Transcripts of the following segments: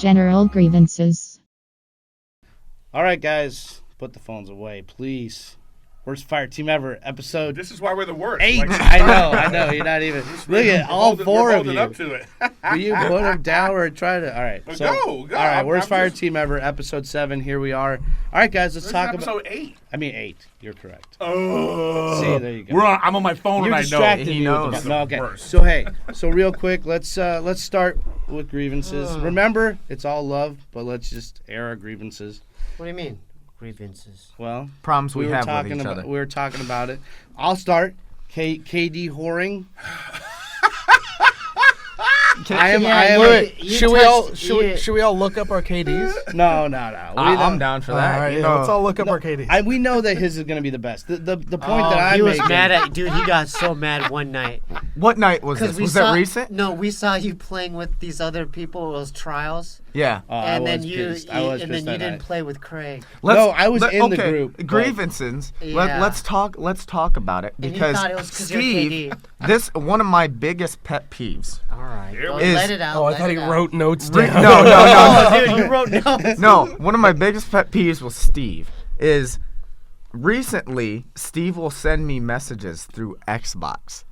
General grievances. All right, guys, put the phones away, please. Worst Fireteam ever, episode This is why we're the worst. 8. Like, I know. You're not even. Look at all four of you. Up to it. Will you put them down or try to? All right. So, Go. All right, worst Fireteam ever, episode 7. Here we are. All right, guys, let's talk episode about. 8. I mean 8. You're correct. Oh. See, there you go. I'm on my phone You're and I distracted. know. Me He with knows. the, no, okay. Worst. So real quick, let's start with grievances. Remember, it's all love, but let's just air our grievances. What do you mean? Grievances. Well, Problems we were have talking with each about. other. We were talking about it. I'll start. KD whoring. Should we all look up our KDs? No. I'm down for that. All right, No. let's all look up our KDs. We know that his is going to be the best. The point that I'm he was making. mad at dude. He got so mad one night. What night was this? Was that recent? No, we saw you playing with these other people. It was trials, Yeah. and then you pissed didn't play with Craig. I was in the group, but- Grievances. Yeah. Let's talk about it And you because thought it was 'cause you're Steve. KD. This one of my biggest pet peeves. All right, go, is- let it out. Oh, I let thought it he out. wrote notes No, down. no, Oh, dude, you wrote notes. no. One of my biggest pet peeves with Steve is recently Steve will send me messages through Xbox.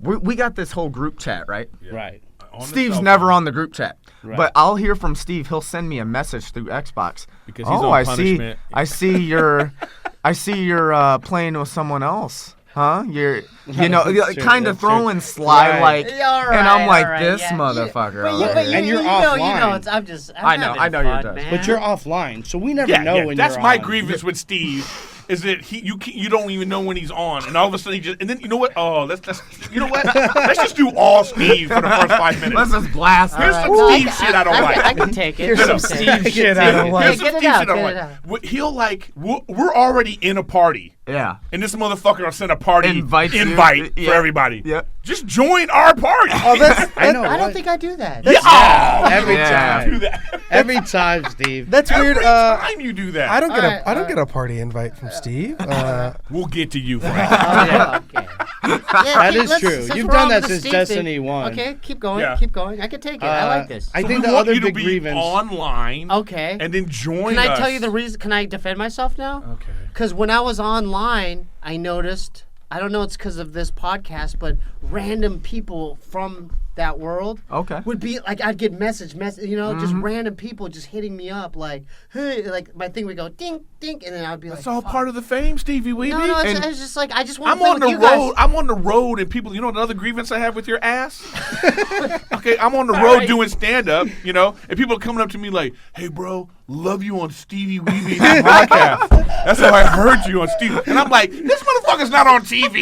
We got this whole group chat, right? Right. Steve's never on the group chat, Right. but I'll hear from Steve. He'll send me a message through Xbox. Because he's oh, on I punishment. I see you're playing with someone else, huh? You're kind of that's true. throwing sly Right. like, Yeah, all and I'm right, like all right, this yeah. motherfucker. But over here. And you're you know, offline. it's, I'm just. I'm I know having you're fun, done. man. But you're offline, so we never know when that's you're my on. grievance with Steve. Is that you don't even know when he's on, and all of a sudden and then you know what? Oh, let's you know what? Let's just do all Steve for the first 5 minutes. Let's just blast. Here's some No, Steve shit I don't like. I can take it. Here's I some can take Steve it. shit I don't like. Here's some Get it Steve out, shit I don't get it like. He'll we're already in a party. Yeah. And this motherfucker will send a party Invite for yeah. everybody. Yep. Just join our party. Oh, I know. I don't what? think I do that. Every Yeah. time. do that. Every time, Steve. That's weird. Every time you do that. I don't get Alright, I don't get a party invite from Steve. We'll get to you, Frank. Oh, okay. That is true. You've done that since Destiny 1. Okay, keep going. Yeah. Keep going. I can take it. I like this. I So think we the want other you to big be grievance. online. Okay. And then join Can I us. tell you the reason? Can I defend myself now? Okay. Because when I was online, I noticed, I don't know it's because of this podcast, but random people from that world Okay. would be like, I'd get message, just random people just hitting me up like, hey, like my thing would go ding, ding, and then I'd be It's like, all fuck. part of the fame, Stevie Weeby. No, And it's just like, I just want I'm to play on with the you guys. road. I'm on the road, and people, you know, another grievance I have with your ass. Okay, I'm on the road right. doing stand up, and people are coming up to me like, "Hey, bro, love you on Stevie Weeby's podcast. That's how I heard you on Stevie." And I'm like, this motherfucker's not on TV.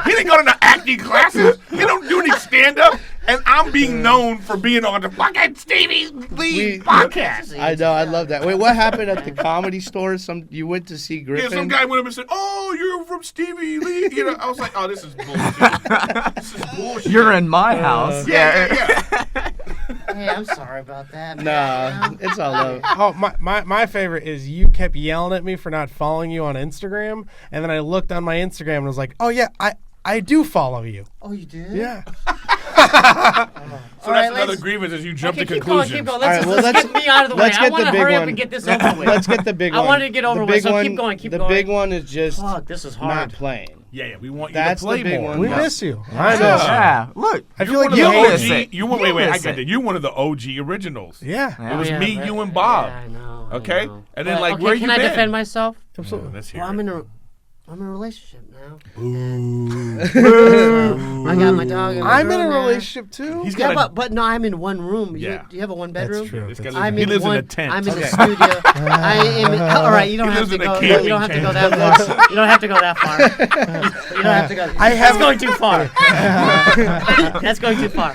He didn't go to no acting classes. He don't do any stand up. And I'm being known for being on the fucking Stevie Lee podcast. I know. I love that. Wait, what happened at the Comedy Store? You went to see Yeah, Griffin? some guy went up and said, "Oh, you're from Stevie Lee." I was like, "Oh, this is bullshit. This is bullshit." You're in my house. Yeah. Hey, I'm sorry about that. Nah, man. it's all love. Oh, my favorite is you kept yelling at me for not following you on Instagram, and then I looked on my Instagram and was like, oh yeah, I do follow you. Oh, you did? Yeah. So that's another grievance is you jump Okay, to keep going, conclusions. keep going. All right, well, Let's get me out of the way. let's I get want the to big hurry up one. and get this over with. Let's get the big one. I wanted to get over the with, big so one, keep going, keep the going. big one is just Fuck, this is not hard. playing. Yeah, we want you That's to play the big more. one. We Yeah. miss you. I know. Yeah. Look, I You're feel like one you of the miss OG. it. You wait, I miss got it. it. You're one of the OG originals. Yeah. It was Yeah, me, but- you, and Bob. Yeah, I know. Okay? I know. And then, But, like, okay, where you can I been? defend myself? Absolutely. Let's hear Well, it. I'm in a relationship now. Ooh. I got my dog and my I'm in girl a now. relationship too. He's Yeah, got but no, I'm in one room. Yeah. Do you have a one bedroom? That's true. This guy I'm he in lives one, in a tent. I'm in a studio. I am in, all right, you don't He have lives to in a go. camping You don't have to go tent. that far. You don't have to go that far. You don't have to go. That's going too far. That's going too far.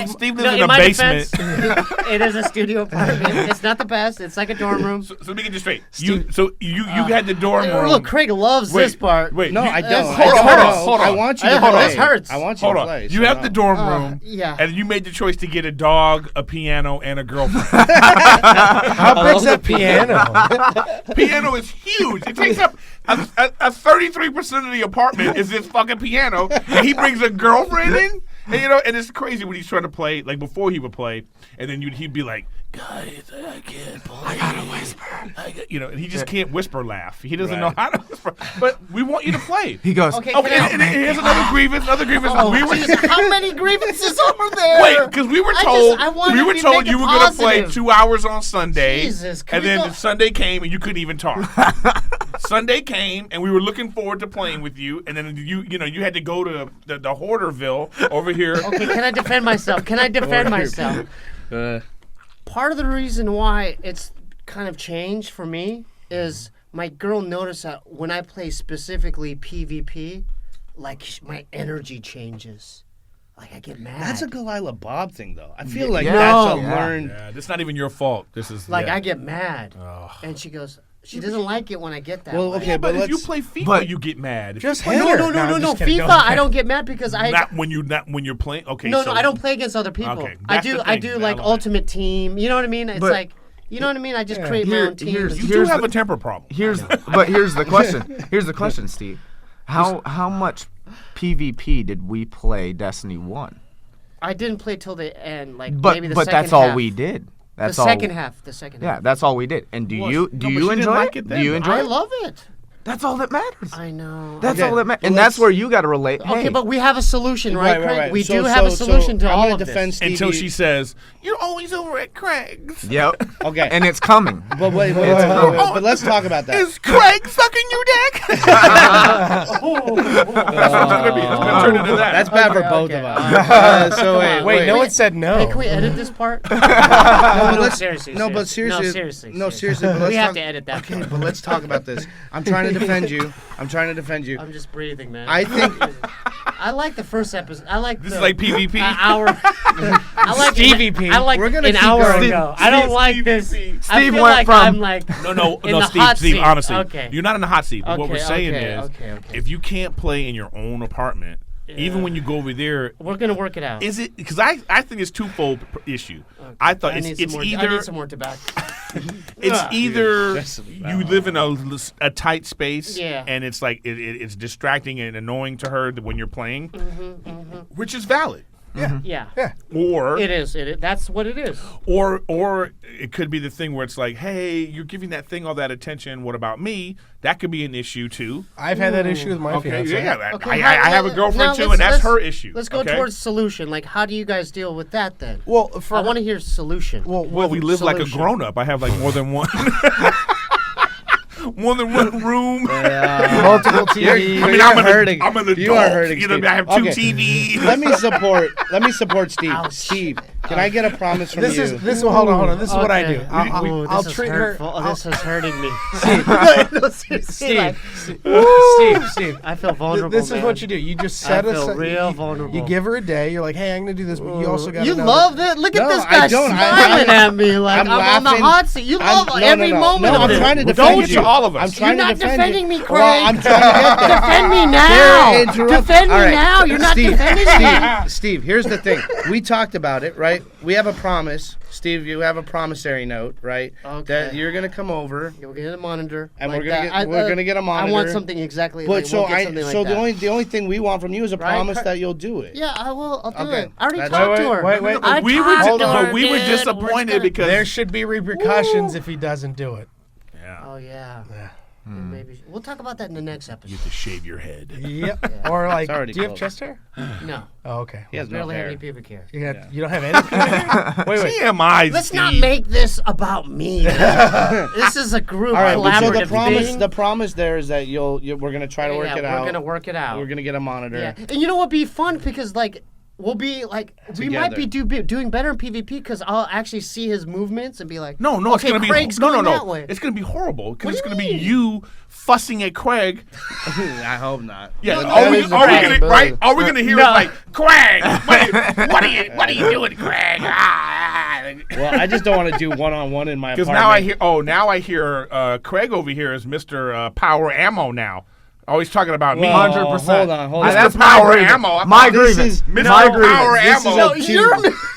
Steve lives No, in a my basement. defense, it is a studio apartment. It's not the best. It's like a dorm room. So let me get this straight. You had the dorm room. Look, Craig loves this part. Wait, No, you- I don't. Hold on. I want you to Hold on, play. this hurts. I want you Hold to on. play. You so have no. the dorm room. Yeah. And you made the choice to get a dog, a piano, and a girlfriend. How big's that piano? Piano is huge. It takes up a 33% of the apartment is this fucking piano, and he brings a girlfriend in. And and it's crazy when he's trying to play, like before he would play, and then he'd be like, guys, I can't play. I gotta whisper. And he just can't whisper laugh. He doesn't know how to whisper. But we want you to play. He goes, Okay, And here's another grievance. Oh, we were Jesus, how many grievances are there? wait, because we were I told wanted to make it you were gonna play positive. 2 hours on Sunday, Jesus, can and we then go- Sunday came and you couldn't even talk. Sunday came and we were looking forward to playing with you, and then you had to go to the Hoarderville over here. Okay, can I defend myself? Part of the reason why it's kind of changed for me is my girl noticed that when I play specifically PvP, like my energy changes. Like I get mad. That's a Galila Bob thing, though. I feel like Yeah. that's a Yeah. learned. Yeah, this is not even your fault. This is like yeah. I get mad. And she goes, she doesn't like it when I get that Well, way. okay, Yeah, but if let's. you play FIFA, but- you get mad. If Just you hit play, her. No. I'm just kidding. FIFA, Go ahead. I don't get mad because I not when you're playing. Okay, no, so I don't play against other people. Okay, I that's do the I thing. do I like love Ultimate Team. You know what I mean? It's But- like, you know what I mean? I just create my Here- own team. here's- You do here's have the- a temper problem. here's the question. Here's the question, Steve. How much PvP did we play Destiny 1? I didn't play till the end, like But maybe the but second that's all half. we did. That's the all. second half. Yeah, that's all we did. And do Well, you no, do but you she didn't enjoy like it? it then, Do you though. enjoy I it? love it. That's all that matters. I know. That's Okay, all that matters. well, And let's- that's where you got to relate. Okay, Hey, but we have a solution, right, Craig? We So- do have a so solution to I'm all gonna of defend this. Stevie. Until she says, "You're always over at Craig's." Yep. Okay. And it's coming. But wait, but let's talk about that. Is Craig sucking you dick? That's what it's gonna be. It's gonna turn into that. That's bad for Okay, both okay. of us. So Wait, no one said no. Hey, can we edit this part? No, but let's- seriously. No, but seriously. seriously. No, seriously. But let's We have talk- to edit that Okay, part. but let's talk about this. I'm trying to defend you. I'm just breathing, man. I think. I like the first episode. I like This the is like PvP. hour. I like Stevie P. I like We're gonna an keep hour going. ago. I don't like Steve this. P. I Steve feel went like from- I'm like No, in the Steve, hot seat. honestly. Okay. You're not in the hot seat. But what we're Okay, saying okay, is, okay. if you can't play in your own apartment, even when you go over there, We're gonna work it out. is it because I think it's twofold issue. I thought I it's need either some more tobacco. it's either That's- you live in a tight space Yeah. and it's like it's distracting and annoying to her when you're playing, Mm-hmm, which is valid. Yeah. Or It is. That's what it is. or it could be the thing where it's like, hey, you're giving that thing all that attention. What about me? That could be an issue too. I've had that issue with my Okay, fiance. yeah. Okay, I have a girlfriend too, and that's her issue. Let's go okay? towards solution. Like, how do you guys deal with that then? Well, for I want to hear solution. Well, we live like a Solution. grown up. I have like more than one. More than one room. multiple TVs. You're- I mean, I'm hurting. I'm an adult. You are hurting, You know, Steve. I have two Okay. TVs. Let me support Steve. Ouch. Steve, can I get a promise from This you? is hold on. This is what I do. Okay. I'll this is treat her. hurtful. This is hurting me. No, seriously, Steve, like, Steve. I feel vulnerable. This is man. what you do. You just I set feel aside. real you, vulnerable. You give her a day. You're like, hey, I'm gonna do this, but you also got. You love it. Look at No, this I guy don't. smiling at me like I'm on the laughing. hot seat. You love No, every no. moment No, of I'm it. trying to Don't defend get you. to all of us. I'm trying You're to not defend defending you. me, Well, I'm Craig. trying to get there. Defend me They're now. interrupt- Defend me All right. now. You're not Steve, defending me. Steve, here's the thing. We talked about it, right? We have a promise. Steve, you have a promissory note, right? Okay. That you're gonna come over. Yeah, we're getting a monitor. And like we're gonna that. get- we're gonna get a I want monitor. something exactly. But like, so we'll get something like so that. the only thing we want from you is a Right, promise Craig? that you'll do it. Yeah, I will. I'll do Okay. it. I already That's- talked to her. Wait. I we were talked to her, we were dude. disappointed We're because There should be repercussions if he doesn't do it. Oh yeah. Maybe we'll talk about that in the next episode. you have to shave your head. Yep. Or like, It's already do you have closed. chest hair? No, Oh, okay. He has no barely have hair. any pubic hair. You don't have any. Wait. TMI. Let's Steve. not make this about me. This is a group All right, but so collaborative the promise there is that we're gonna try to work it out. We're gonna work it out. We're gonna get a monitor. Yeah, and you know what? Be fun because like we'll be like we might be Together. doing better in PvP because I'll actually see his movements and be like, No, okay, it's gonna be Craig's no, going no. that way. It's gonna be horrible because What it's do gonna you be mean? you fussing at Craig. I hope not. Yeah, No, are that we is the gonna problem. right? Are we gonna hear No. it like Craig? What are you doing, Craig? Well, I just don't want to do one-on-one in my Because apartment. now I hear Craig over here is Mr. Power Ammo now. Always talking about me. Well, 100%. Hold on. Mr. That's Power my grievance. Ammo. My This grievance. is Mr. My Power grievance. This is Ammo. No, a you're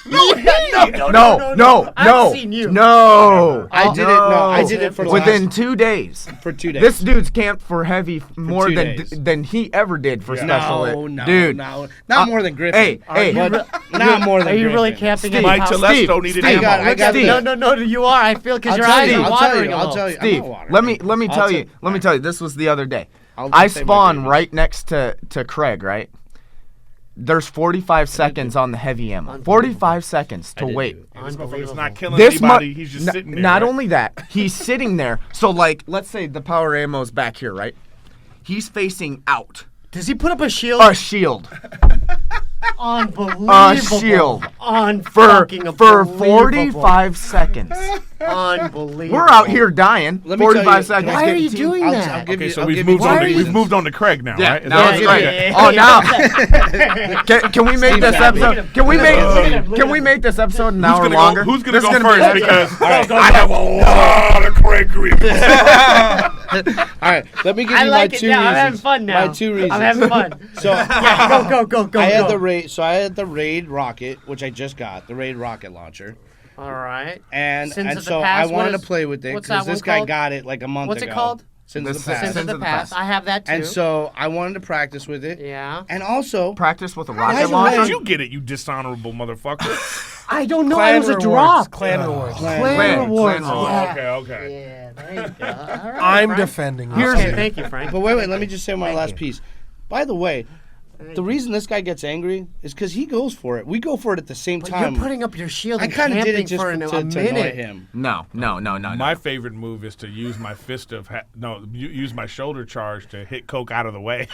No. I've seen you. No. I did it. No, I did it for the within last, 2 days. for 2 days. This dude's camped for heavy more 2 than days. than he ever did for special. no, dude. no, not more than Griffin. Hey, but not more than Are you really Griffin. camping at Mike the house? Telesto needed Steve, ammo. I got Steve. No, you are. I feel because I'll your tell eyes you, are I'll watering tell you, a I'll little. tell you. Steve, I'm not let me watering. tell I'll you. tell- Let me tell you. This was the other day. I'll I say my spawn grievance. right next to Craig. Right. There's 45 seconds on the heavy ammo. 45 seconds to wait. This motherfucker's not killing This anybody. He's just sitting there. Not right? only that, he's sitting there. So like, let's say the power ammo's back here, right? He's out. Does he put up a shield? A shield. Unbelievable. A shield. For 45 seconds. Unbelievable. We're out here dying. Let me tell 45 you, seconds. Why are getting you team- doing I'll that? give Okay, you- so I'll we've give you moved two on. We've reasons. moved on to Craig now, Yeah, right? Is now that it's what Craig. you're saying? Oh, now. Can we make this happy. episode? Can we make this episode an hour longer? Who's gonna This go is be first? epic. Because I have a lot of Craig grievances. All right, let me give you I like my it 2 now. reasons. I'm having fun now. My 2 reasons. I'm having fun. So Go. I had the raid. So I had the Raid rocket, which I just got, the Raid rocket launcher, All right. and Sins and of the so Past, I wanted what to is- play with it what's because that this one guy called? got it like a month What's ago. it called? Sins The of the Past. Sins of the of the Past. Past. I have that too. And so I wanted to practice with it. Yeah. And also, Practice with a By rocket the launcher. way- Did you get it, you dishonorable motherfucker? I don't know. Clan It was a rewards. drop. Clan rewards. Clan rewards. Clan Yeah. Okay. Yeah, there you go. All right, I'm Frank. defending you. Okay, thank you, Frank. but wait, let me just say my Thank last you. piece. By the way, the reason this guy gets angry is because he goes for it. We go for it at the same But time. you're putting up your shield I and kind of camping did it just for to a annoy minute. him. No. My favorite move is to use my fist of use my shoulder charge to hit Coke out of the way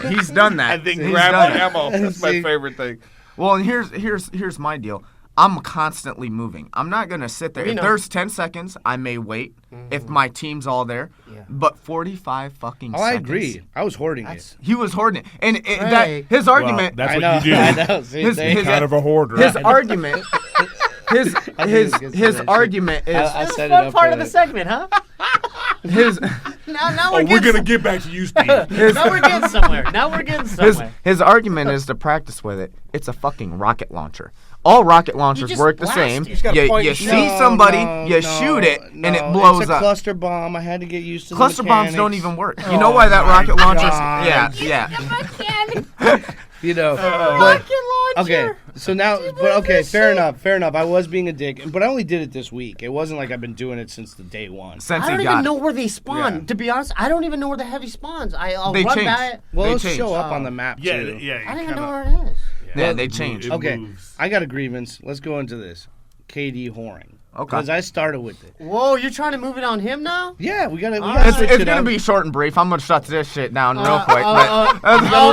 He's done that. and then He's grab done the it. ammo. That's my See? favorite thing. Well, and here's my deal. I'm constantly moving. I'm not gonna sit there. We If know. there's 10 seconds, I may wait. If my team's all there, Yeah. but 45 fucking Oh, seconds. I agree. I was hoarding it. He was hoarding it, and that Craig. his argument. That's I what know. you do. I know. See, His- there you his- go. Kind of a hoarder. His argument. His I knew he was gonna say that shit. argument is I That's set the it fun up part for of the it. segment, huh? his Now We're getting gonna get back to you, Steve. now we're getting somewhere. Now we're getting somewhere. his argument is to practice with it. It's a fucking rocket launcher. All rocket launchers just work the blast same. it. You just gotta point You and see shoot. somebody, No, you no, shoot it, and it no, blows it's a up. cluster bomb. I had to get used to Cluster the bombs don't mechanics. even work. You know why that rocket launcher's? God. Yeah. You know, Rocket launcher. okay. So now, but okay, fair enough. I was being a dick, but I only did it this week. It wasn't like I've been doing it since the day one. Since I don't he even got know it. where they spawn. Yeah. To be honest, I don't even know where the heavy spawns. I'll They run change. by it. Well, They it'll change. show up on the map Yeah, too. yeah. I don't even kinda- know where it is. Yeah, they changed. It Okay, moves. I got a grievance. Let's go into this. KD whoring. Okay. Because I started with it. Whoa, you're trying to move it on him now? Yeah, we gotta It's, switch it's it gonna up. be short and brief. I'm gonna shut this shit down real quick. But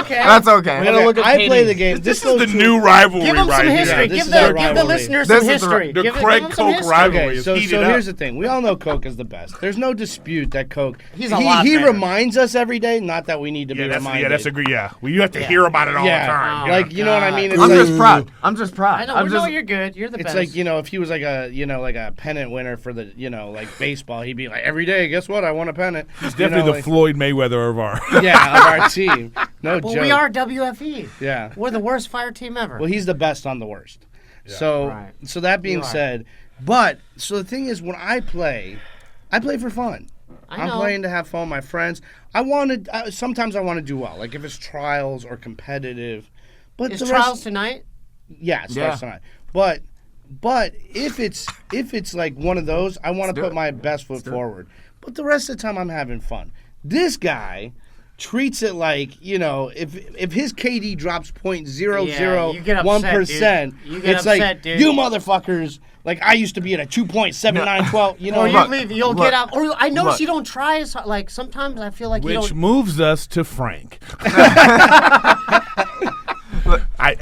okay. that's okay. We're gonna look at I play KD. the game. This goes is the to- new rivalry Give him right some here. history. Yeah, this give is our the rivalry. listeners This some is the history. The give Craig them some Coke history. rivalry Okay, is so heated up. here's the thing. We all know Coke is the best. There's no dispute that Coke. He's a lot he better. reminds us every day. Not that we need to Yeah, be that's reminded. yeah. Well, you have to hear about it all the time. Yeah, like you know what I mean. It's I'm like, just proud. I'm just proud. I know. I'm We just, know you're good. You're the It's best. like, you know, if he was like a, you know, like a pennant winner for the, you know, like baseball, he'd be like, every day, guess what? I won a pennant. He's definitely the Floyd Mayweather of our. yeah, of our team. No well, joke. we are WFE. Yeah. We're the worst fire team ever. Well, he's the best on the worst. So, Right. so that being You are. said, so the thing is, when I play for fun. I I'm know. playing to have fun with my friends. Sometimes I want to do well, like if it's trials or competitive. But Is the trials rest, tonight? yeah, it starts tonight. But if it's like one of those, I want to do put it. my best foot forward. But the rest of the time, I'm having fun. This guy treats it like, you know, if his KD drops Yeah, you get upset, 0.001%, dude. You get it's upset, like, dude. you motherfuckers, like I used to be at a 2.7912, you know. Or you look, leave, you'll look, get out. Or I notice look. you don't try as like sometimes I feel like you Which don't. moves us to Frank. I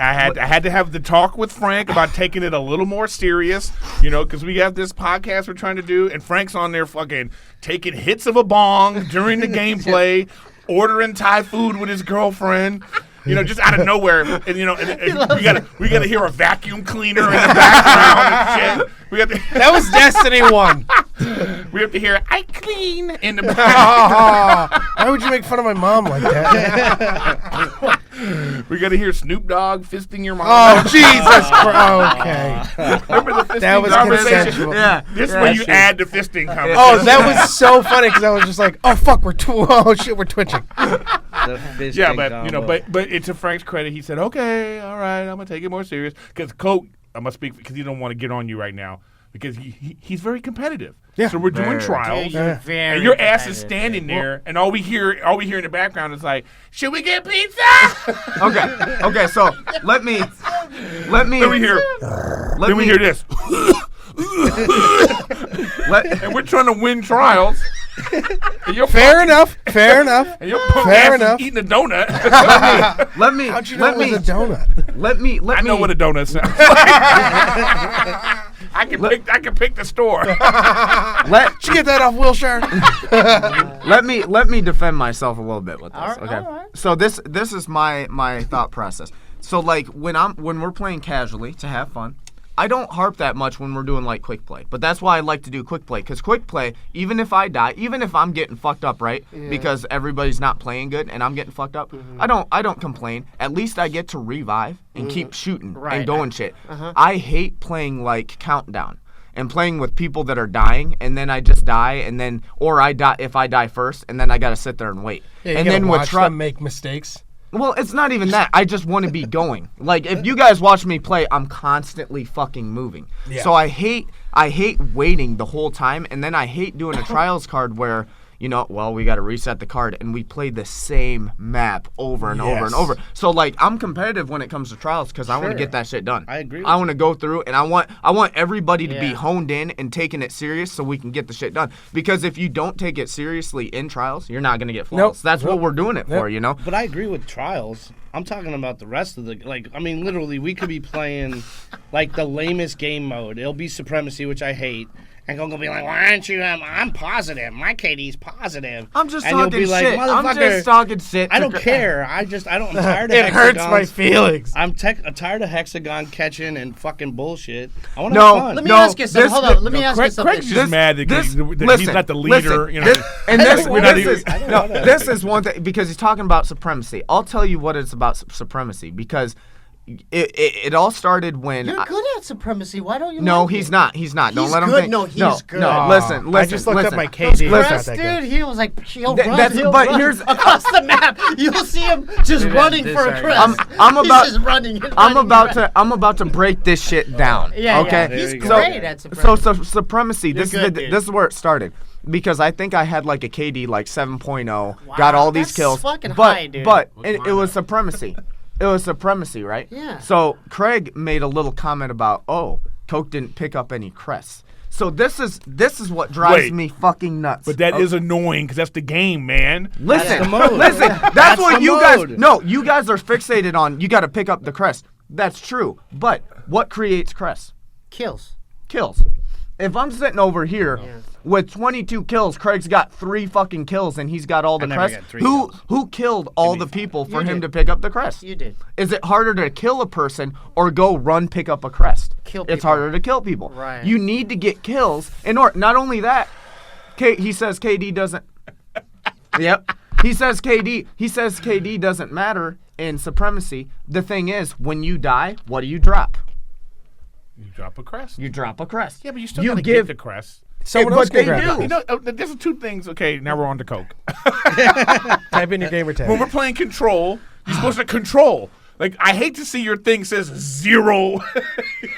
had to have the talk with Frank about taking it a little more serious, you know, because we have this podcast we're trying to do, and Frank's on there fucking taking hits of a bong during the gameplay, ordering Thai food with his girlfriend. You know, just out of nowhere, and you know, and we gotta hear a vacuum cleaner in the background and shit. We got That was Destiny 1. We have to hear "I clean" in the back. Why would you make fun of my mom like that? We got to hear Snoop Dogg fisting your mom. Oh, Jesus Christ. Okay. Remember the fisting That was conversation? consensual. Yeah. This is where you add the fisting conversation. Oh, that was so funny because I was just like, oh, fuck, we're twitching. The Yeah, fisting but you know, combo. but to Frank's credit, he said, "Okay, all right, I'm gonna take it more serious." Because Coke, I must speak because he don't want to get on you right now because he's very competitive. Yeah. So we're doing Very. trials, You're very and your ass is competitive. standing there, and all we hear in the background is like, "Should we get pizza?" Okay. So let me. Then we hear. Let Then we me hear this, and we're trying to win trials. And you're Fair enough. And your punk Fair ass enough. is eating a donut. Let me. How'd you know let it was me. a donut? Let me. I know what a donut sounds like. I can pick the store. Let Did you get that off Wilshire? let me defend myself a little bit with this. All right, Okay. all right. So this is my thought process. So like when we're playing casually to have fun, I don't harp that much when we're doing like quick play. But that's why I like to do quick play, because quick play, even if I die, even if I'm getting fucked up, right? Because everybody's not playing good and I'm getting fucked up, I don't complain. At least I get to revive and keep shooting Right. and doing shit. I hate playing like countdown and playing with people that are dying, and then I just die, and then or I die if I die first, and then I gotta sit there and wait. Yeah, you and gotta then watch them make mistakes. well, it's not even that. I just want to be going. Like if you guys watch me play, I'm constantly fucking moving. Yeah. So I hate waiting the whole time, and then I hate doing a trials card where we got to reset the card and we play the same map over and over and Yes. over. So like I'm competitive when it comes to trials because I want to Sure. get that shit done. I agree with I want to go through and I want everybody to be Yeah. honed in and taking it serious so we can get the shit done. Because if you don't take it seriously in trials, you're not gonna get flawless. That's what we're doing it for, But I agree with trials. I'm talking about the rest of the literally we could be playing like the lamest game mode. It'll be Supremacy, which I hate. And gonna be like, why aren't you? I'm positive. My KD's positive. I'm just and you'll talking be like, shit. I'm motherfucker, just talking shit. I don't care. I'm tired of It hurts my hexagons. feelings. I'm tired of hexagon catching and fucking bullshit. I want to No, have fun. Let me No, ask you something. this- Hold on. Let me ask you Craig's something. just mad that he's listen, not the leader. listen, You know. this is one thing because he's talking about supremacy. I'll tell you what it's about supremacy because it all started when You're good at supremacy. Why don't you? no, like he's it? not. He's not. Don't He's let him good. think. No, he's good. No, Aw. listen. I just looked up listen. my Those KD. Listen. Chris, dude, he was like, he'll Th- run. that's- He'll but run here's- across the map. You'll see him just running for a Chris. I'm about- He's just running. and I'm running about to break this shit down. Yeah, okay. yeah. He's There you go. great at supremacy. So supremacy. This good, is dude. this is where it started. Because I think I had like a KD like 7.0, got all these that's kills, fucking but high, dude. it was supremacy. It was supremacy, right? Yeah. So Craig made a little comment about, Coke didn't pick up any crests. So this is what drives Wait. me fucking nuts. But that is annoying because that's the game, man. listen, the mode. listen. That's what the you guys. mode. No, you guys are fixated on. You got to pick up the crest. That's true. But what creates crests? Kills. Kills. If I'm sitting over here with 22 kills, Craig's got 3 fucking kills, and he's got all the never crests. got 3 Who kills. who killed all the people for You him did. to pick up the crest? You did. Is it harder to kill a person or go run pick up a crest? Kill It's people. harder to kill people. Right. You need to get kills in order. Not only that, he says KD doesn't. Yep. He says KD doesn't matter in supremacy. The thing is, when you die, what do you drop? You drop a crest. You drop a crest. Yeah, but you still you gotta give get the crest. Someone but else can they grab do. it. You know, there's 2 things. Okay, now we're on to Coke. Type in your gamer tag. When we're playing control, you're supposed to control. Like, I hate to see your thing says 0.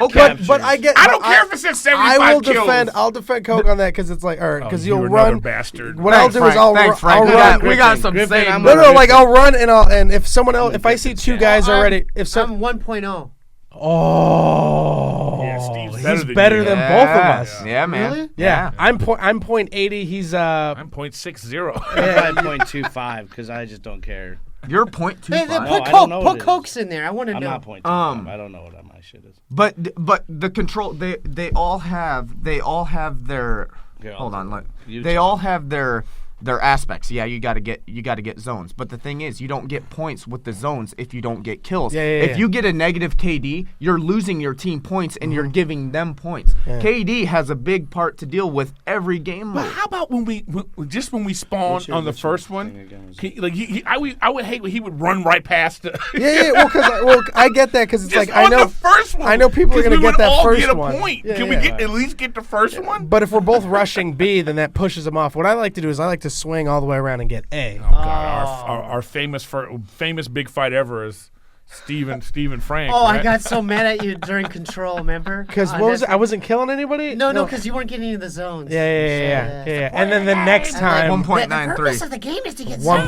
Okay. But I get. I don't care if it says 75 I will kills. defend. I'll defend Coke on that because it's like, because you're you'll another run. bastard. What I'll do is I'll Thanks, Frank. I'll We run. got some Griffin, same. I'm No, with no, like I'll run and if someone else, if I see 2 guys I'm- already, if some, I'm 1.0. oh, Yeah, Steve's he's than better you. than both of us. Yeah, man. Really? Yeah, I'm .80. He's I'm .60. 5.25 because I just don't care. You're .25. Hey, then No, put I don't Coke. know Put what it is. Cokes in there. I want to I'm know. not 0.25. I don't know what my shit is. But the control they all have their Okay, hold I'll on do look, it. they all have their They're aspects. Yeah, you gotta get zones. But the thing is, you don't get points with the zones if you don't get kills. If you get a negative KD, you're losing your team points and you're giving them points. Yeah. KD has a big part to deal with every game But mode. how about when we spawn on the first one? I would hate when he would run right past. Yeah. Well, I get that because it's Just like I on know the first one. I know people are 'Cause gonna we get would that all first get a one. point. Yeah, Can we at least get the first one? But if we're both rushing B, then that pushes them off. What I like to do is I like to swing all the way around and get A. Oh God, our famous big fight ever is Steve and Frank. Oh, right? I got so mad at you during control, remember? Because what was it? I wasn't killing anybody. No, because you weren't getting into the zones. Yeah. And then the next time, 1.93. The purpose of the game is to get 1.93.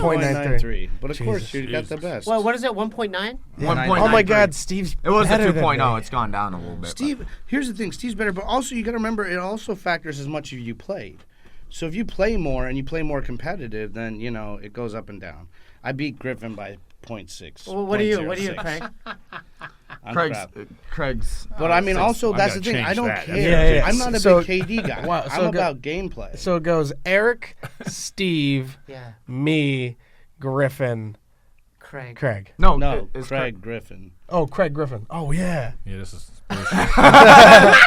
1.93. But of course, you got the best. Well, what is it? 1.9? 1.93. Oh my God, Steve's. It was a better than 2.0. me. It's gone down a little bit. Steve, here's the thing. Steve's better, but also you got to remember it also factors as much as you played. So if you play more and you play more competitive, then it goes up and down. I beat Griffin by 0.6. Well, what are you, Craig? I'm Craig's. But I mean, also I that's the gotta thing. I change don't that. care. Yeah. I'm not a So- big KD guy. Wow, so I'm go- about gameplay. So it goes Eric, Steve, Yeah, me, Griffin, Craig. Craig. no, it's Craig Griffin. Oh, Craig Griffin. Oh yeah. Yeah, this is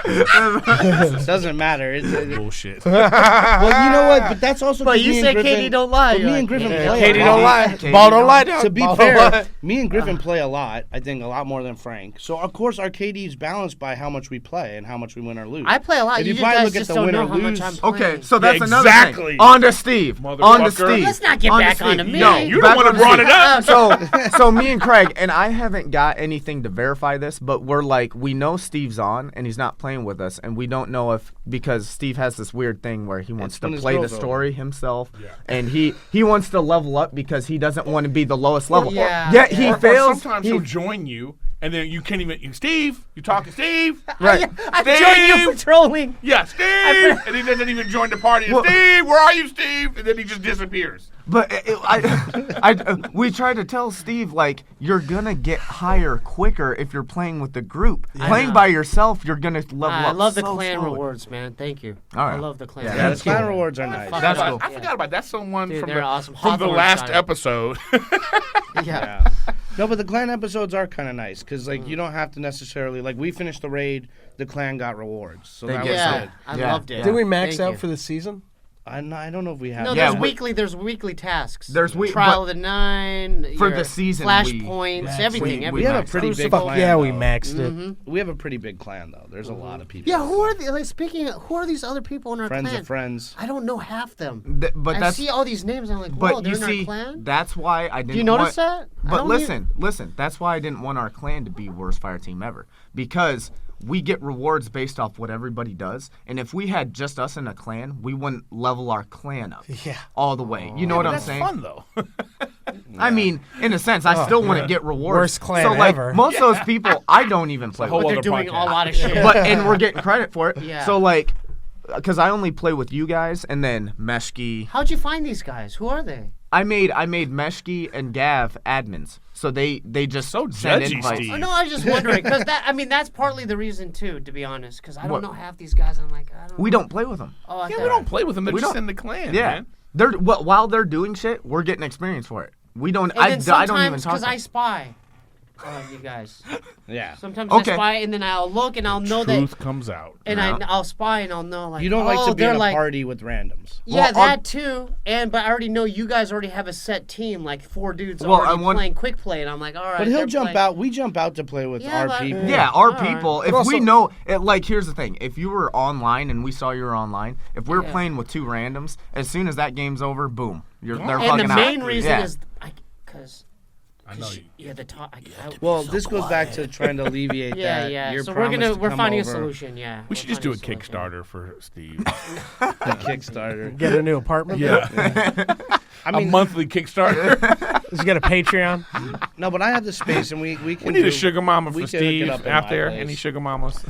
It doesn't matter. bullshit. Well, you know what? But that's also. But 'cause you me and said Griffin- Katie don't lie. But You're me like, and Griffin yeah. play. Katie a don't lot. lie. Katie Ball don't don't- lie. Dog. To be Ball don't fair, lie. me and Griffin play a lot. I think a lot more than Frank. So of course our KD is balanced by how much we play and how much we win or lose. I play a lot. If You you probably guys look at just the don't win know or how much lose- I'm playing. Okay, so that's Yeah, another exactly. thing. On to Steve. On to Motherfucker. Steve. Let's not get On to back Steve. onto me. No, You're the back one who on brought Steve. it up. So me and Craig, and I haven't got anything to verify this, but we're like, we know Steve's on and he's not playing with us, and we don't know if, because Steve has this weird thing where he wants to when his play the girl's over. story himself, and he wants to level up because he doesn't want to be the lowest level. Yeah. Yet he Or fails. sometimes he'll join you, and then you can't even. Steve, you talking Steve? Right. I've joined you for trolling. Yeah, Steve, and he doesn't even join the party. And, Steve, where are you, Steve? And then he just disappears. But we tried to tell Steve, like, you're going to get higher quicker if you're playing with the group. Playing by yourself, you're going to level up I love the so clan slowly. rewards, man. Thank you. All right. I love the clan. Yeah, Yeah, the that's clan cool. rewards are nice. Fuck That's it cool. up. I forgot about that. That's someone Dude, from they're the, awesome. from the Hawthorne's last got it. episode. Yeah. No, but the clan episodes are kind of nice because like you don't have to necessarily like we finished the raid, the clan got rewards, so They that get was Yeah, good. I Yeah. loved it. Yeah. Did we max Thank out you. for the season? I don't know if we have. No, Yeah, there's weekly tasks. There's Trial but of the 9 for your the season, flashpoints, everything. we everything. have a pretty big Fuck clan. yeah, we though. maxed it. We have a pretty big clan though. There's a lot of people. Yeah, who are the like, speaking of, who are these other people in our friends clan? of friends? I don't know half them. but I that's see all these names. I'm like, whoa, but they're you in our see, clan. that's why I didn't. Do you notice want, that? I But don't listen. That's why I didn't want our clan to be worst fire team ever, because we get rewards based off what everybody does, and if we had just us in a clan, we wouldn't level our clan up all the way. You know what I'm That's saying? fun though. I mean, in a sense, I still want to get rewards. Worst clan so like ever. most of those people, I don't even play whole with. But they're other doing podcast. a lot of shit. But and we're getting credit for it. Yeah. So like, because I only play with you guys, and then Meshki. How'd you find these guys? Who are they? I made Meshki and Gav admins, so they just So send judgy, invites. Steve. Oh, no, I was just wondering because that's partly the reason too, to be honest. Because I don't What? know half these guys. I'm like, I don't. We don't play with them. Oh, I Yeah, thought- we don't play with them. They're We just don't- in the clan. Yeah, man. they're while they're doing shit, we're getting experience for it. We don't. And I then don't even sometimes talk. because to I them. spy on you guys. Yeah. Sometimes Okay. I spy and then I'll look and I'll know that, Truth comes out. and Yeah. I'll spy and I'll know like You don't like oh, to be in they're a like, party with randoms. Yeah, Well, that too. But I already know you guys already have a set team, like 4 dudes Well, already I want- playing quick play, and I'm like, all right. But he'll they're jump playing. out. We jump out to play with Yeah, our but- people. Yeah, our All right. people. If But also- we know, like, here's the thing: if you were online and we saw you were online, if we were Yeah. playing with 2 randoms, as soon as that game's over, boom, they're And fucking the out. main reason Yeah. is because I know you. yeah, the top. Well, this goes back to trying to alleviate Yeah, that. yeah. Your So we're promise to we're come finding over. a solution. Yeah. We should just do a Kickstarter for Steve. The Kickstarter. Get a new apartment. Yeah. I A mean, monthly Kickstarter. Does he got a Patreon? No, but I have the space, and we can. We need do, a sugar mama we for can hook it Steve up at out my there. place. Any sugar mamas?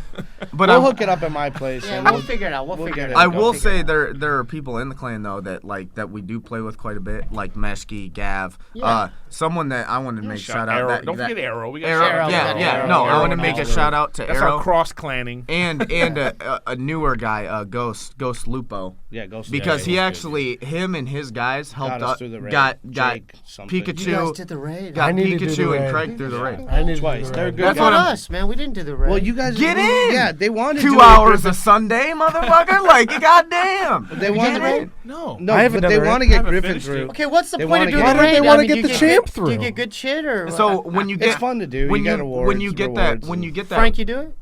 But We'll hook it up at my place. Yeah, and we'll figure it out. We'll figure get it I out. will Figure it say out. there are people in the clan though that we do play with quite a bit, like Meshki, Gav. Yeah. Someone that I want to make shout out. Arrow. Don't forget Arrow. We got Arrow. Arrow. Yeah, we yeah. got Arrow. No, I Arrow want to and make a Oliver. shout out to That's Arrow our cross clanning. and a newer guy, Ghost Lupo. Yeah, go. Because he actually, him and his guys helped us out, through the raid. got Jake something. You guys Pikachu, did the raid. got I need to do the Pikachu and raid. Craig through the raid. I need Twice. to do They're that. good That's guys. what I'm- us, man. We didn't do the raid. Well, you guys Get in. Yeah, they wanted 2 to. hours a Sunday, motherfucker. Like, goddamn. They wanted Get to. in. No. No, I haven't but done they the raid. want to I get haven't Griffin finished through. it. Okay, what's the They point wanna of doing get- the Why raid? don't they wanna mean, get do the you champ Do through? you get good shit or? So when you get, It's fun to do. When You got awards, when you get that, rewards, when and- you get that, Frank, you do it?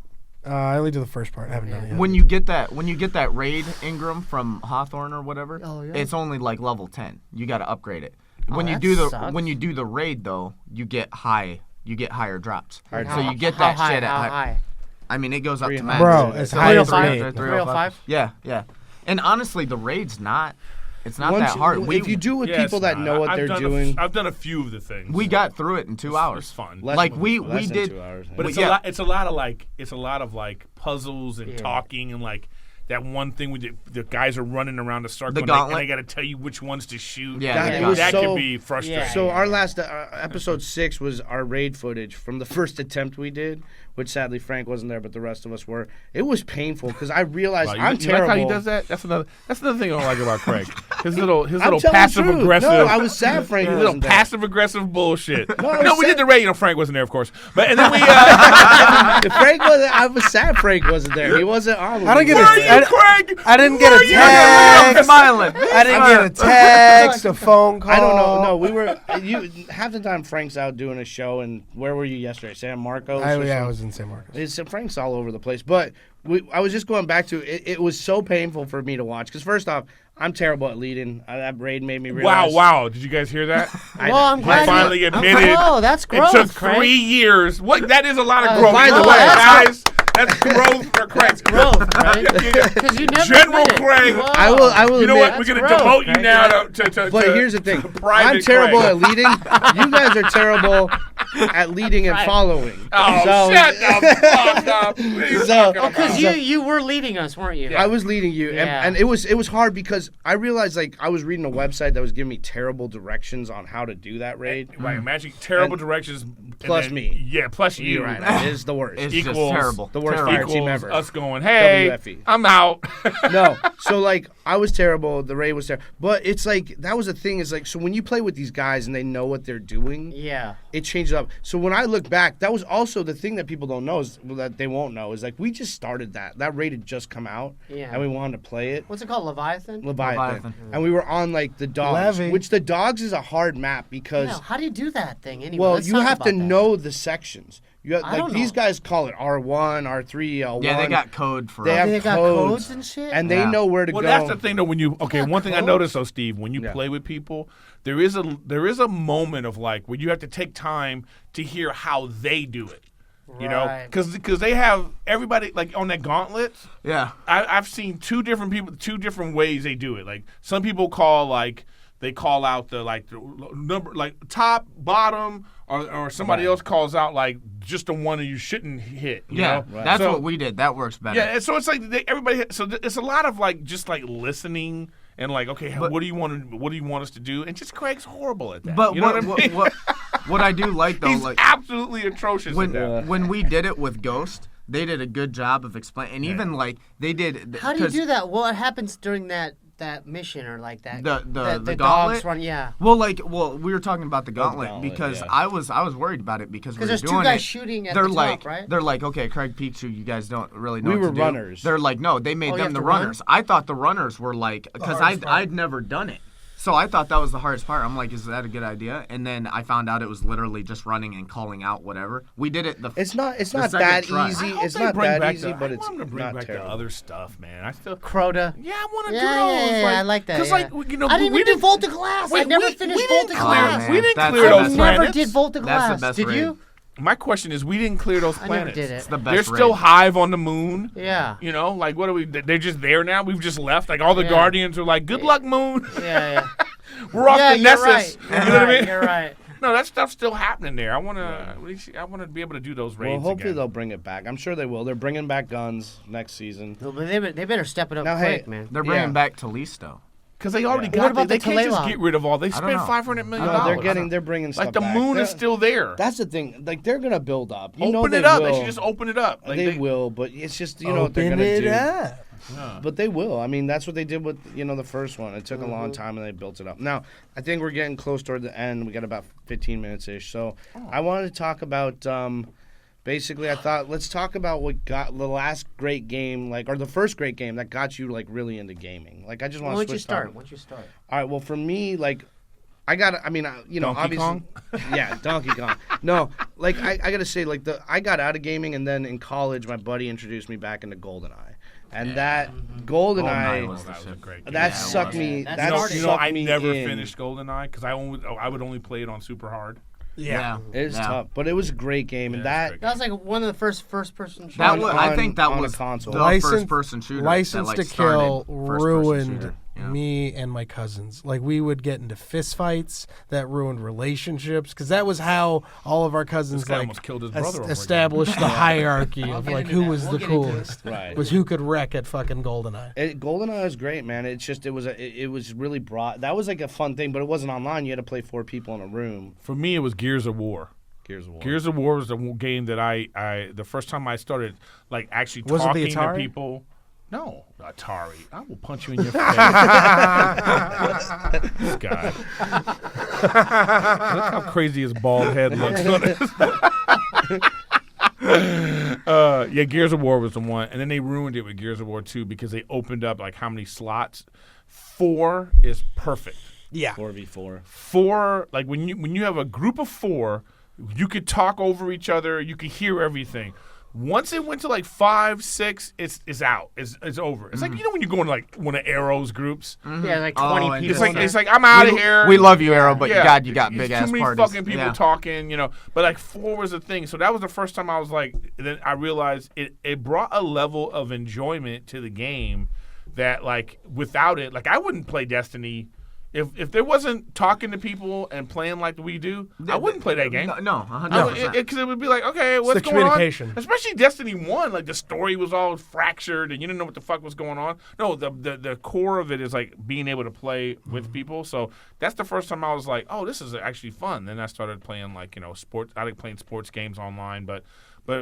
I only do the first part. I haven't done it yet. when you get that raid Ingram from Hawthorne or whatever, Oh, yeah. it's only like level 10. You got to upgrade it. When you that do sucks. when you do the raid though, you get higher drops. Higher So you get How that high, shit at how high. high? I mean, it goes up to 300. max. Bro, it's high as 305? me. 305? Yeah, yeah. And honestly, the raid's not. It's not Once that hard. you- if you do with Yeah, people it's that not. know what I've they're done doing, I've done a few of the things. we got through it in 2 hours. It's fun. less- like, we less than did- 2 hours. But it's yeah. a lot. It's a lot of like puzzles and Yeah. talking and like that one thing with the guys are running around the circle The and gauntlet? they got to tell you which ones to shoot. Yeah, God, the it was that so- can be frustrating. Yeah. So our last episode 6 was our raid footage from the first attempt we did, which sadly Frank wasn't there, but the rest of us were. It was painful because I realized Wow, I'm you terrible. like how he does that? That's another thing I don't like about Craig. His little I'm telling the passive truth. aggressive. No, I was sad Frank His little wasn't there. passive aggressive bullshit. I was we sad- did the raid. You know, Frank wasn't there, of course. But and then we. If Frank wasn't, I was sad Frank wasn't there. He wasn't on. I don't get Where are you, I- Craig? I didn't get a Where are you? text. Smiling. I didn't get a text, a phone call. I don't know. No, we were. Half the time Frank's out doing a show, and where were you yesterday? San Marcos. I or something? was in San Marcos. Frank's all over the place. But I was just going back to it. It was so painful for me to watch because first off, I'm terrible at leading. That raid made me realize. Wow! Did you guys hear that? Well, I'm I glad finally you, admitted. Oh, that's growth, It took Craig. 3 years. What? That is a lot of growth. by the Either way, guys, that's growth for Craig. Growth, Craig. Because you never General admit it. Craig. Whoa. I will. You know admit, what? We're That's gonna growth, demote you Craig. now to But here's the thing. Private I'm terrible Craig. at leading. You guys are terrible at leading and following. Oh, So- shut the fuck up! What are you So- talking about? Because you were leading us, weren't you? I was leading you, Yeah. and it was hard because I realized like I was reading a website that was giving me terrible directions on how to do that raid. Right, imagine terrible And directions. plus and then- me. Yeah, plus you. You're right. It is the worst. It's Equals just terrible. the worst Terrible. fire team Equals ever. us going, hey, WFE. I'm out. No, so like I was terrible. The raid was terrible, but it's like that was the thing. Is like so when you play with these guys and they know what they're doing, Yeah. it changes up. So when I look back, that was also the thing that people don't know is that they won't know is like we just started that. That raid had just come out, Yeah. and we wanted to play it. What's it called? Leviathan? Leviathan. And we were on like the dogs, Levy. which the dogs is a hard map because Yeah, how do you do that thing anyway? well Let's you talk have to about that. know the sections. You have, I like don't these know. guys call it R1, R3, L1. Yeah, they got code for They us. have They got codes, codes and shit? and they Yeah. know where to Well, go. that's the thing though. When you one thing I codes? noticed though, Steve, when you Yeah. play with people, there is a moment of like where you have to take time to hear how they do it. You know, Right. because they have everybody like on that gauntlet. Yeah. I've seen two different ways they do it. Like some people they call out the number like top, bottom, or somebody else calls out like just the one that you shouldn't hit. You Yeah. know? That's So- what we did. That works better. Yeah, and so it's like everybody. So it's a lot of like just like listening and like, okay, what do you want us to do? And just Craig's horrible at that. But you know what, what I mean? what I do like though, He's like absolutely atrocious when at that. when we did it with Ghost, they did a good job of explaining, and even like they did. How do you 'cause- do that? What happens during that mission or like that? The dogs gauntlet? run, yeah. Well, we were talking about the gauntlet, gauntlet, because yeah. I was worried about it because we were Because there's doing two guys it. shooting at They're the like top, right? they're like, okay, Craig peeks you. You guys don't really know. We what were to do. runners. They're like, no, they made you them have the to run? runners. I thought the runners were like because I'd never done it. So I thought that was the hardest part. I'm like, is that a good idea? And then I found out it was literally just running and calling out whatever. We did it. It's not second that try. easy. I hope It's they not bring that back easy, but it's I want them to bring not back the terrible. other stuff, man. I still. Crota. Yeah, I want to Yeah, do those. yeah, like, I like that. Because yeah. like you know, I didn't we even do Volta Glass. I Wait, never we finished didn't Volta clear- Glass. we didn't That's clear the those best never planets. did Volta That's Glass. the best Did raid. you? My question is, we didn't clear those I planets. never did It's it. the best. They're still raid. Hive on the moon. Yeah. You know, like what are we? They're just there now. We've just left. Like all the Yeah. Guardians are like, "Good luck, moon." Yeah, yeah. We're off yeah, to you're Nessus. right. You know what I mean? You're right. no, that stuff's still happening there. I want to be able to do those raids. Well, hopefully again. they'll bring it back. I'm sure they will. They're bringing back guns next season. No, but they better step it up Now, quick, hey, man. They're bringing Yeah. back Talisto. Because they already What got about they the can't just Talela? get rid of all. They I don't spent know. $500 million. No, they're bringing stuff like the back. moon They're- is still there. That's the thing. Like they're gonna build up. You know Open they it up. will. They should just open it up. Like, they will, but it's just you know what they're Open gonna it do. up. But they will. I mean, that's what they did with the first one. It took a long time, and they built it up. Now, I think we're getting close toward the end. We got about 15 minutes ish. So, I wanted to talk about. Basically, I thought let's talk about what got the last great game, or the first great game that got you really into gaming. Like, I just want Why to don't you switch. start? topics. Why don't you start? All right. Well, for me, I got. I mean, Donkey obviously, Kong? yeah, Donkey Kong. No, I gotta say, I got out of gaming, and then in college, my buddy introduced me back into GoldenEye, and that GoldenEye, was the That was a shit. great game. that Yeah, it sucked was. me. That's That hard. sucked I me never in. finished GoldenEye because I would only play it on super hard. Yeah. It is tough, but it was a great game, and Yeah, that. it's That was like one of the first-person shooters. That On- was, I think that on a was console. the License- first-person shooter. License that, to started Kill first-person ruined shooter. Yeah. me and my cousins. Like we would get into fist fights that ruined relationships because that was how all of our cousins This guy almost killed his brother over again. established the hierarchy of get like into who that. was We'll the get into coolest. Right. Was who could wreck at fucking GoldenEye. GoldenEye was great, man. It's just it was really broad. That was like a fun thing, but it wasn't online. You had to play 4 people in a room. For me, it was Gears of War. Gears of War. Gears of War was the game that I the first time I started actually Was it the talking to Atari? people. No, Atari. I will punch you in your face. This guy. Look how crazy his bald head looks. Yeah, Gears of War was the one, and then they ruined it with Gears of War 2 because they opened up how many slots. 4 is perfect. Yeah. 4v4. 4, when you have a group of 4, you could talk over each other, you could hear everything. Once it went to 5, 6, it's out. It's over. It's like when you go into one of Arrow's groups. Yeah, like Oh, 20 and people. It's like I'm out of here. We love you, Arrow, but Yeah. God, you got It's big ass too many parties. fucking people Yeah. talking, But 4 was the thing. So that was the first time I was then I realized it brought a level of enjoyment to the game that without it, I wouldn't play Destiny. If there wasn't talking to people and playing like we do, I wouldn't play that game. No, 100%. Because it would be okay, what's the going on? communication. Especially Destiny 1, the story was all fractured and you didn't know what the fuck was going on. No, the core of it is being able to play with people. So that's the first time I was oh, this is actually fun. Then I started playing sports. I like playing sports games online, but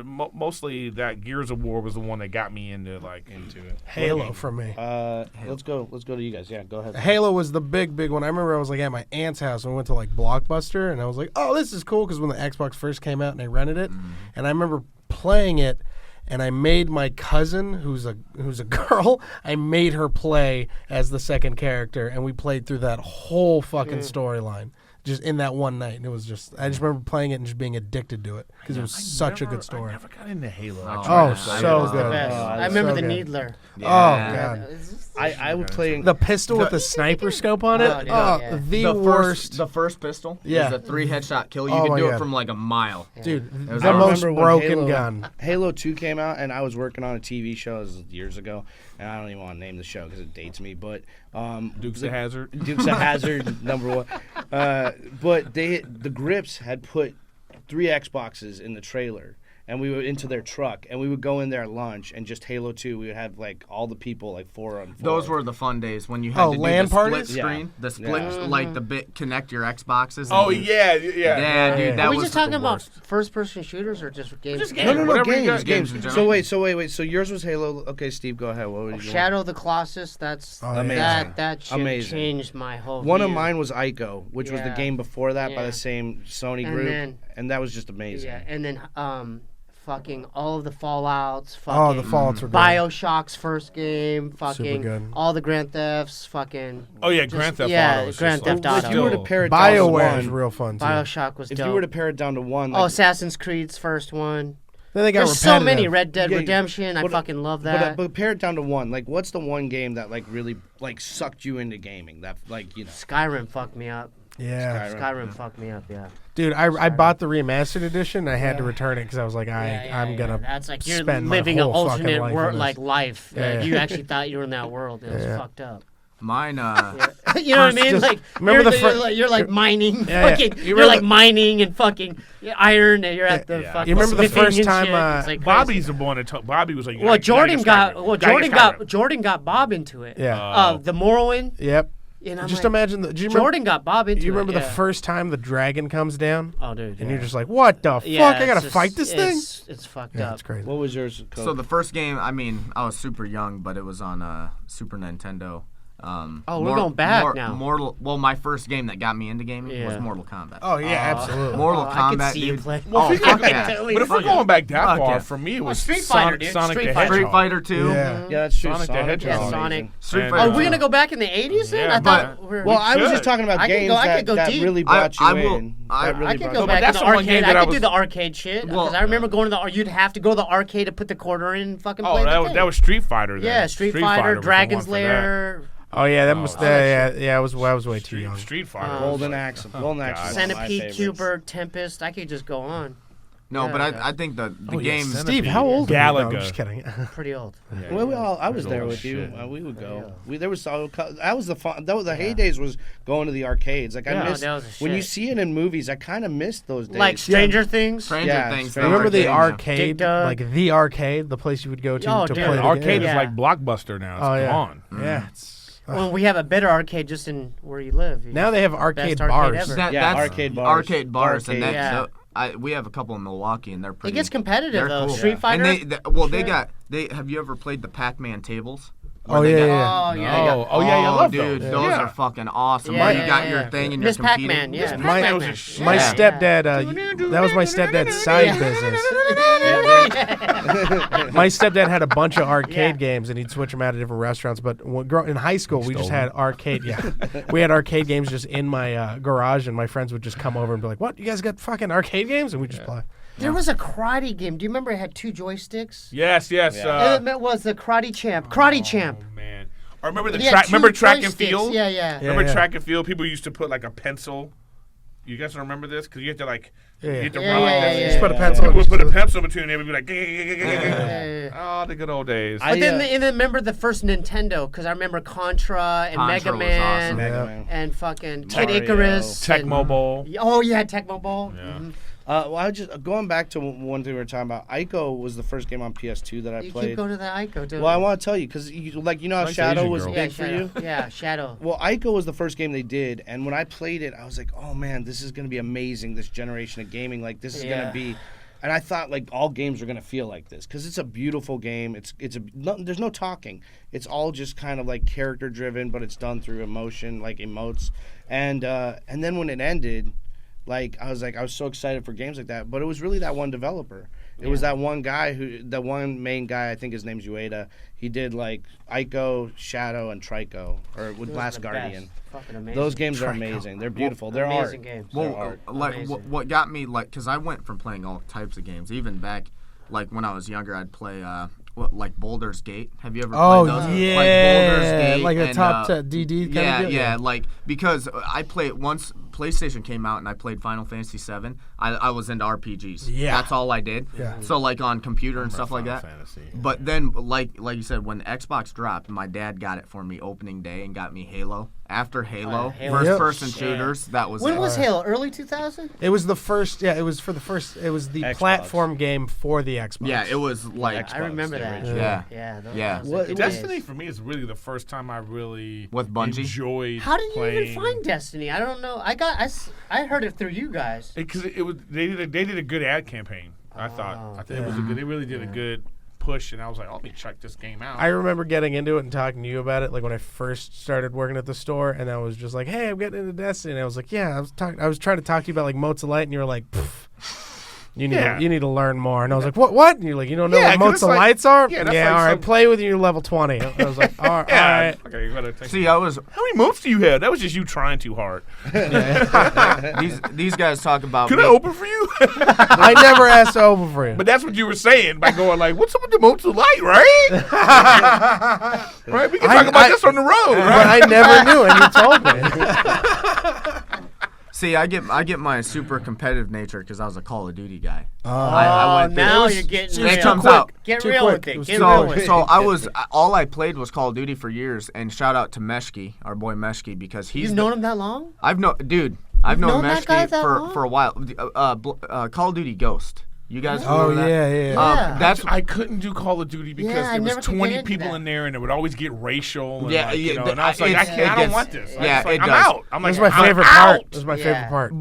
mostly that Gears of War was the one that got me into it. Halo for me. Let's go to you guys. Yeah, go ahead. Halo was the big one. I remember I was at my aunt's house and we went to Blockbuster and I was like, oh, this is cool because when the Xbox first came out and they rented it, and I remember playing it and I made my cousin who's a girl, I made her play as the second character and we played through that whole fucking storyline. Just in that one night, and it was I just remember playing it and just being addicted to it because it was such a good story. I never got into Halo. I Oh, tried Oh, to play so it. good. Best. Oh, I remember so the good. Needler. Oh god, I was playing. the pistol with the sniper scope on it. Oh, dude, Oh, yeah. the worst. The first pistol. Yeah. Was a 3 headshot kill. You Oh could my do it God. from a mile. Dude, was the I most remember when broken Halo- gun. Halo 2 came out, and I was working on a TV show years ago, and I don't even want to name the show because it dates me. But Dukes of Hazzard. Dukes of Hazzard #1. But the Grips had put 3 Xboxes in the trailer, and we were into their truck, and we would go in there at lunch and just Halo 2. We would have all the people 4 on 4. Those were the fun days when you had Oh, to do LAN the split parties? screen, Yeah. the split, Yeah. the bit connect your Xboxes. and Oh do- yeah. Yeah, dude, that Are we was just talking the about worst. first-person shooters or just games? Just No, games. no, Whatever you games, got. games. in So general. wait. So yours was Halo. Okay, Steve, go ahead. What was yours? Shadow of the Colossus. That's Oh, yeah. that shit Amazing. changed my whole. One of view. mine was Ico, which was the Yeah. game before that by Yeah. the same Sony And group, then- and that was just amazing. Yeah, and then fucking all of the Fallouts. Oh, Fucking the Fallouts were good. BioShock's first game. Fucking good. all the Grand Thefts. Fucking. Oh yeah, Grand Theft yeah, Auto. was Grand just, Theft If you were to still- pare it down to BioWare is one, real fun too. BioShock was if dope. you were to pare it down to one, Oh, Assassin's Creed's first one. Then they got There's so many. repetitive. Red Dead Yeah, Redemption. I but- fucking love but, that. but pare it down to one. What's the one game that really sucked you into gaming? That Skyrim fucked me up. Yeah, Skyrim fucked me up. Yeah. dude, I bought the remastered edition. I had to return it because I was like, I'm gonna. That's like you're spend my living an whole fucking alternate life world, in this. life. Yeah. You actually thought you were in that world. It was Yeah. fucked up. Mine, You know what I mean? Just- Like remember you're, the fir- you're like mining, Yeah, yeah. fucking. You You're remember like the- mining and fucking iron, and you're at the Yeah. fucking. You remember the smithing first and time, shit. It's like crazy. Bobby's the one that told. Bobby was like, Well, Jordan got Skyward. Jordan got Bob into it. Yeah. The Morrowind. Yep. And I'm Just like, imagine do you remember, Jordan got Bob into it. you remember the yeah. first time the dragon comes down? Oh, dude. And yeah. you're just like, what the Yeah, fuck? I gotta it's just- fight this thing? It's fucked Yeah, up. it's crazy. What was yours? Coke? So the first game, I mean, I was super young, but it was on Super Nintendo. We're going back now. Well, my first game that got me into gaming was Yeah. Mortal Kombat. Oh, yeah, absolutely. Mortal I Kombat, could see you dude. play. Oh, fuck yeah. But if we're going back that Fuck far, yeah. for me it was Street Fighter, dude. Sonic Street the Fighter. Hedgehog. Street Fighter 2. Mm-hmm. yeah, that's true. Sonic the Hedgehog. Yeah, was Sonic. amazing. Street And, Fighter Are we gonna go back in the 80s then? Yeah, I thought. but- Well, I was should. just talking about I could games go- I could go that deep. really brought you I will- in. I That really I could brought go you back in. to that's the the one arcade. game I that I could do was- the arcade shit because Well, I remember going to the. You'd have to go to the arcade to put the quarter in and fucking Oh, play the that thing. was Street Fighter. Then. Yeah, Street Fighter, was the Dragon's one for Lair, Oh, yeah, that must, that yeah, I was way too young. Street Fighter. was Golden like- Axe. Golden Axe. is one of my Centipede, favorites. Cuber, Tempest. I could just go on. No, Yeah, but yeah. I think the Oh, yeah, game. Centipede. Steve, how old are you? No, Galaga. I'm just kidding. Pretty old. Well, I was there Holy with you. shit. We would go. Yeah. There was that was the fun. That was the heydays was going to the arcades. Like Yeah, I miss that was the when you shit. see it in movies. I kind of miss those days. Like Stranger Things. Stranger Yeah, Things. Stranger Remember the Arcade, arcade, Dig Dug. like the arcade, the place you would go to Oh, to dude. play The the arcade game? is Yeah. like Blockbuster now. It's Oh, yeah. gone. Yeah, it's, Well, we have a better arcade just in where you live. now they have arcade Best arcade bars. ever. Yeah, that's arcade bars. Arcade bars, Arcade. and that. Yeah. We have a couple in Milwaukee, and they're pretty. It gets competitive they're though. cool. Street Fighter. And they got. Have you ever played the Pac-Man tables? Oh, Where they yeah, got- yeah. Oh yeah. Oh, oh yeah, I love dude, those. those Yeah. are fucking awesome. Yeah, Where yeah, you got yeah, your yeah. thing and Miss you're competing. Pac-Man, yeah. Miss Miss Pac-Man Pac-Man. was a shit. My Yeah. stepdad, that was my stepdad's side business. My stepdad had a bunch of arcade Yeah. games, and he'd switch them out at different restaurants. But in high school, we just had arcade. Yeah, we had arcade games just in my garage, and my friends would just come over and be like, "What? You guys got fucking arcade games?" And we just play. There was a karate game. Do you remember it had 2 joysticks? Yes, yes. It was the Karate Champ. Karate Champ. Oh man. Or remember the It had track? 2 Remember track and joysticks. field? Yeah, yeah. Remember yeah. track and field? People used to put like a pencil. You guys remember this? Because you had to like. Yeah, You yeah. had to Yeah, run like yeah, this. yeah, Just put a yeah. pencil. People in would put a each- pencil between them and be like. Yeah. Oh, the good old days. I- But then, Yeah. and then remember the first Nintendo because I remember Contra and Contra Mega was Man awesome. Mega Yeah. Man. and fucking Kid Mario. Icarus. and- Tecmo Bowl. Oh yeah, Tecmo Bowl. Yeah. Mhm. Well, I just going back to one thing we were talking about. Ico was the first game on PS2 that I You played. keep going to the Ico, dude. Well, I want to tell you because you know how Nice Shadow Asian was girl. big yeah, for Shadow. you. Yeah, Shadow. Well, Ico was the first game they did, and when I played it, I was like, "Oh man, this is gonna be amazing! This generation of gaming, like this is Yeah. gonna be." And I thought like all games are gonna feel like this because it's a beautiful game. There's no talking. It's all just kind of like character driven, but it's done through emotion, like emotes. And then when it ended, like I was so excited for games like that. But it was really that one developer. It was that one guy the one main guy. I think his name's Ueda. He did like Ico, Shadow, and Trico, or with Those Last are the Guardian. best. Fucking amazing. Those games are amazing. They're beautiful. They're art. amazing games. They're Well, art. like Amazing. what got me like, because I went from playing all types of games, even back like when I was younger, I'd play like Baldur's Gate. Have you ever Oh played those? yeah, Like Baldur's Gate like a and, top DD. Kind Yeah, of deal? yeah, like because I played once PlayStation came out and I played Final Fantasy VII. I was into RPGs. Yeah. That's all I did. Yeah. So like on computer and stuff like Final that. Fantasy. But then like you said, when Xbox dropped, my dad got it for me opening day and got me Halo. After Halo, Halo. first Yep. person Shit. shooters, that was When it. was Halo? Early 2000? It was the first. Yeah, it was for the first. It was the Xbox. platform game for the Xbox. Yeah, it was like Xbox, I remember the that. original. Yeah. Yeah. Those Yeah. those are What- good Destiny days. for me is really the first time I really With Bungie? enjoyed. How did you playing. even find Destiny? I don't know. I heard it through you guys. Because it was they did a good ad campaign. I thought it was a good. They really did a good push, and I was like, let me check this game out. I remember getting into it and talking to you about it, like when I first started working at the store, and I was just like, "Hey, I'm getting into Destiny." And I was like, "Yeah." I was trying to talk to you about like Motes of Light, and you were like, "Pfft, "You need to learn more." And I was like, "What?" And you're like, "You don't know Yeah, what 'cause Motes it's of like- Lights are?" yeah, Yeah, that's like all right. some- Play with you. You're level 20. I was like, all right. Okay, you better take. See, I was How many moves do you have? That was just you trying too hard. these guys talk about Could me. I open for you? I never asked to open for you. But that's what you were saying by going like, "What's up with the modes of light?" Right? Right? We can talk about this on the road, But right? I never knew, and you told me. See, I get my super competitive nature because I was a Call of Duty guy. Oh, went now there. you're getting It real. comes out. Get Too real quick. with It it. was Get too real quick. with it. So I was all I played was Call of Duty for years, and shout out to Meshki, our boy Meshki, because he's You've known him that long? I've known known that guy Meshki that long? for a while. Call of Duty Ghost. You guys Oh remember that? yeah. Yeah. That's I couldn't do Call of Duty because Yeah, I there never was could get 20 into people that. in there, and it would always get racial. And Yeah, like, you yeah, know, and I was like, it's- I it don't gets- want this. yeah, I'm it does. out. I'm like, That's my I'm favorite out. part. That's my Yeah. favorite part.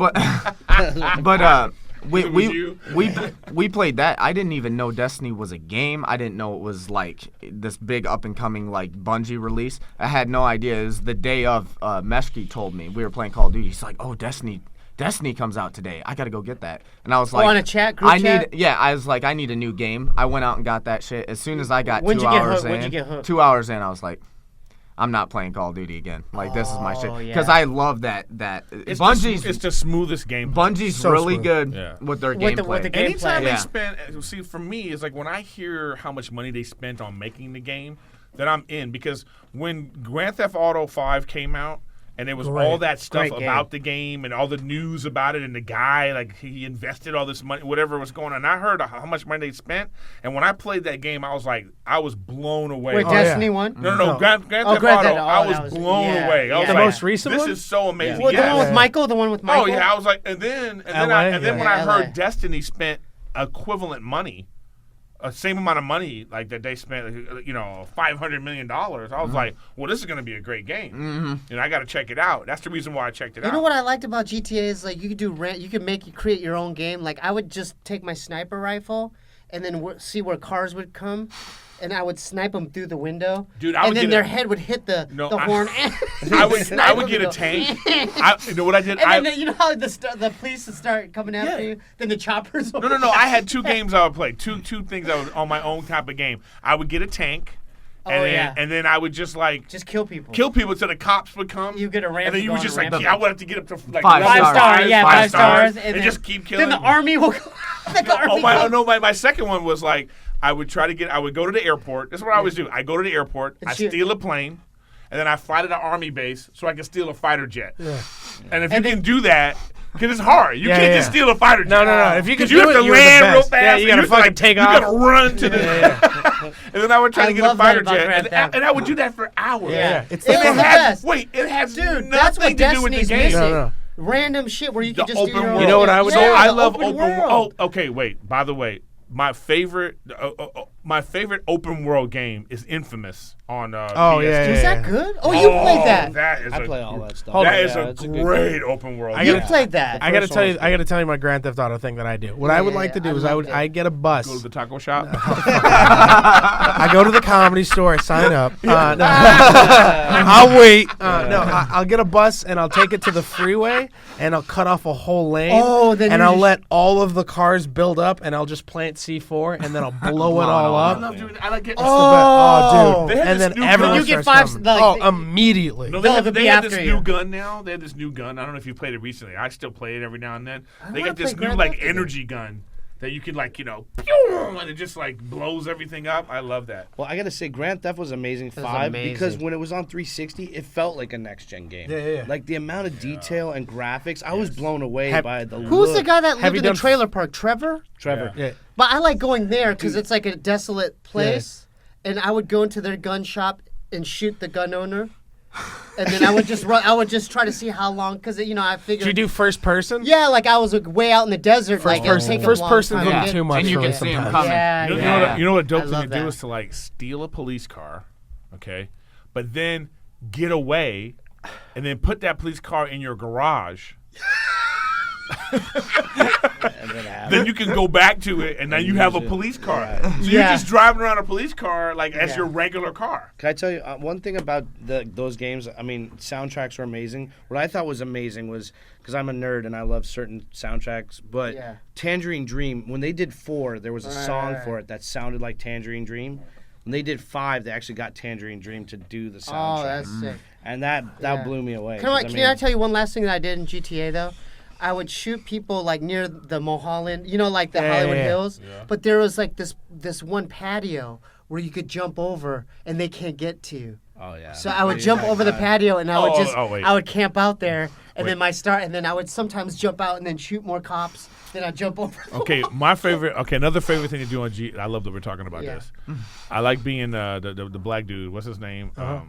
but Was you? we played that. I didn't even know Destiny was a game. I didn't know it was like this big up and coming like Bungie release. I had no idea. It was the day of Meshki told me we were playing Call of Duty. He's like, "Oh, Destiny comes out today. I gotta go get that." And I was like, on a chat group chat? I was like, I need a new game. I went out and got that shit. As soon as I got When'd 2 you get hours hooked? in, When'd you get hooked? 2 hours in, I was like, I'm not playing Call of Duty again. Like this is my shit yeah. because I love that. It's Bungie's the smoothest game. Bungie's So really smooth. good Yeah. with their With the gameplay. game- Anytime gameplay. they Yeah. spend, see, for me, it's like when I hear how much money they spent on making the game, then I'm in. Because when Grand Theft Auto 5 came out, and there was all that stuff Great about the game and all the news about it, and the guy, like, he invested all this money, whatever was going on. I heard how much money they spent, and when I played that game, I was blown away. Wait, Oh, Destiny yeah. 1? No. Grand Theft Grand Auto, Theft- I oh, was that was- blown yeah, away. I was yeah. The like, most recent this one? is so amazing. Well, the Yes. one with Michael? The one with Michael? Oh yeah, I was like, and then LA? when I LA. heard Destiny spent equivalent money, same amount of money like that they spent, $500 million. I was like, well, this is going to be a great game, and I got to check it out. That's the reason why I checked it out. You know what I liked about GTA is like you could create your own game. Like I would just take my sniper rifle and then see where cars would come, and I would snipe them through the window. Dude, I would and then get their a- head would hit the No, horn. I would get a tank. You know what I did? And then you know how the police would start coming after Yeah. you. Then the choppers. No. I had two games I would play. Two things I was on my own type of game. I would get a tank, and then I would just kill people. kill people until the cops would come. You get a ramp and then you would going, just a like, ramp. I would have to get up to like Five level stars. Five stars, and just keep killing. Then the army will. My second one was like I would go to the airport. This is what I always do. I go to the airport, I shoot. steal a plane, and then I fly to the army base so I can steal a fighter jet. Yeah. And if you can do that, because it's hard. You can't just steal a fighter jet. No. If you can 'Cause you do have it, to you're the land real best. fast. Yeah, you gotta have to, fucking take you off. gotta run to the. And then I would try to I get a love that fighter about jet, Grand Theft. and I would do that for hours. Yeah. It's It the was And the it has best. wait, it has Dude, that's nothing what to do with the Destiny's game. missing. No. Random shit where you The can just do open your world. You know what I would So do? I the love open open. world. Oh, okay. Wait. By the way, my favorite open world game is Infamous on PS2. Oh, yeah, Is that good? Oh, you played that. That is I play all that stuff. That Yeah, is a it's good great open world. I You gotta- played that. I gotta First tell one you. was I gotta tell you my Grand Theft Auto thing that I do. What I would like to do is I loved it. I get a bus. Go to the taco shop. I go to the comedy store. I sign up. No. I'll wait. I'll get a bus and I'll take it to the freeway and I'll cut off a whole lane. Oh, then and you I'll just- let all of the cars build up and I'll just plant C4 and then I'll blow it all I up. love doing. I like getting. Oh, They dude! had And this then new everyone gun. You get starts five- coming. like, Immediately. No, They'll they have have, to they be have after this you. new gun now. They have this new gun. I don't know if you played it recently. I still play it every now and then. They wanna got this play new Grand Theft again. energy gun that you can pew, and it just blows everything up. I love that. Well, I gotta say, Grand Theft was amazing was 5 because amazing. when it was on 360, it felt like a next gen game. Yeah. Like the amount of detail and graphics, I was blown away Have- by the. Who's the look. guy that Have lived you in the done- trailer park? Trevor? Trevor. Yeah. But I like going there because it's like a desolate place, and I would go into their gun shop and shoot the gun owner, and then I would just run. I would just try to see how long because I figured. Did you do first person? Yeah, like I was way out in the desert. Like it would take a First long person's time a to little get- too much And you for can me see him sometimes. coming. Yeah, You know, yeah. you know what a dope I thing love to do that. is to steal a police car, okay, but then get away, and then put that police car in your garage. And then have- Then you can go back to it, and now you have a police car. So you're Yeah. just driving around a police car as your regular car. Can I tell you one thing about those games? I mean, soundtracks are amazing. What I thought was amazing was because I'm a nerd and I love certain soundtracks, but Yeah. Tangerine Dream, when they did 4, there was a song Right. for it that sounded like Tangerine Dream. When they did 5, they actually got Tangerine Dream to do the Oh, soundtrack. that's sick. And that Yeah. blew me away. Can I, 'cause, can I tell you one last thing that I did in GTA though? I would shoot people near the Mulholland, like the Hollywood yeah. Hills. But there was this one patio where you could jump over and they can't get to you. Oh yeah. So I would jump over the patio and I would wait. I would camp out there and then I would sometimes jump out and then shoot more cops. Then I'd jump over. Okay, another favorite thing to do on G. I love that we're talking about this. I like being the black dude. What's his name? I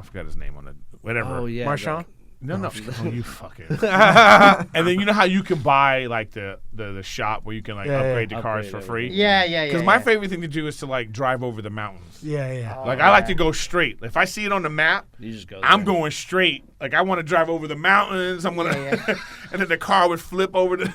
forgot his name on it. Whatever. Oh yeah. Marshawn? No, you fucking. And then you know how you can buy like the shop where you can upgrade the cars for free. Yeah. Because my favorite thing to do is to like drive over the mountains. Yeah. Like I like to go straight. If I see it on the map, You just go. I'm there. going straight. Like I want to drive over the mountains. I'm gonna, and then the car would flip over the.